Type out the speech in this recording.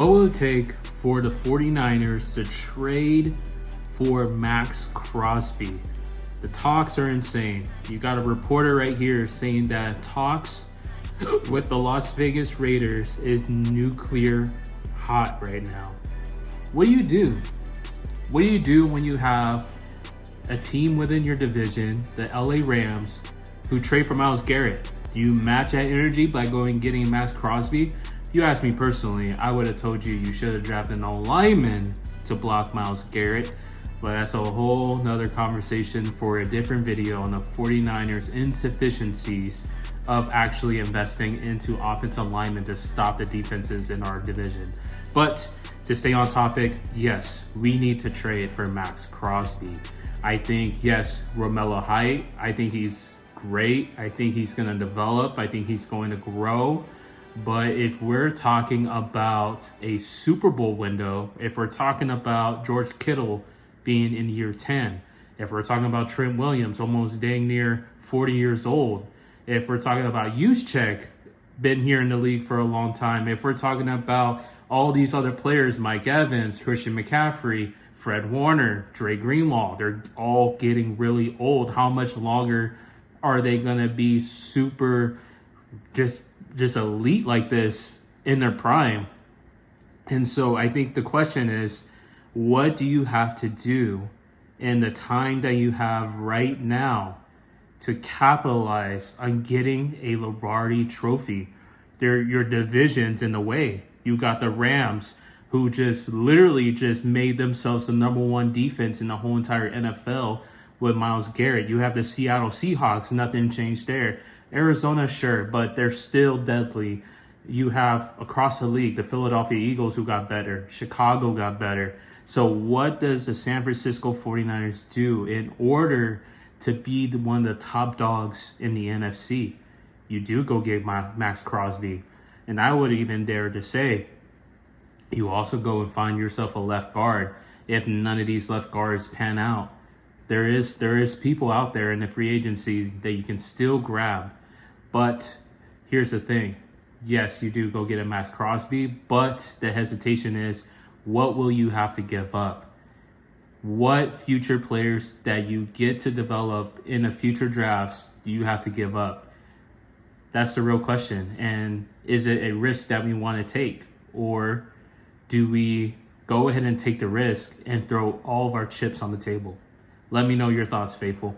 What will it take for the 49ers to trade for Max Crosby? The talks are insane. You got a reporter right here saying that talks with the Las Vegas Raiders is nuclear hot right now. What do you do? What do you do when you have a team within your division, the LA Rams, who trade for Myles Garrett? Do you match that energy by going and getting Max Crosby? If you ask me personally, I would have told you should have drafted an lineman to block Myles Garrett. But that's a whole nother conversation for a different video on the 49ers insufficiencies of actually investing into offensive linemen to stop the defenses in our division. But to stay on topic, yes, we need to trade for Max Crosby. I think, yes, Romello Height, I think he's great. I think he's going to develop. I think he's going to grow. But if we're talking about a Super Bowl window, if we're talking about George Kittle being in year 10, if we're talking about Trent Williams almost dang near 40 years old, if we're talking about Juszczyk, been here in the league for a long time, if we're talking about all these other players, Mike Evans, Christian McCaffrey, Fred Warner, Dre Greenlaw, they're all getting really old. How much longer are they going to be super just elite like this in their prime? And so I think the question is, what do you have to do in the time that you have right now to capitalize on getting a Lombardi trophy? Your division's in the way. You got the Rams, who just literally just made themselves the number one defense in the whole entire NFL with Myles Garrett. You have the Seattle Seahawks, nothing changed there. Arizona, sure, but they're still deadly. You have across the league, the Philadelphia Eagles, who got better. Chicago got better. So what does the San Francisco 49ers do in order to be one of the top dogs in the NFC? You do go get Max Crosby. And I would even dare to say, you also go and find yourself a left guard if none of these left guards pan out. There is people out there in the free agency that you can still grab. But here's the thing. Yes, you do go get a Max Crosby, but the hesitation is, what will you have to give up? What future players that you get to develop in the future drafts do you have to give up? That's the real question. And is it a risk that we want to take? Or do we go ahead and take the risk and throw all of our chips on the table? Let me know your thoughts, Faithful.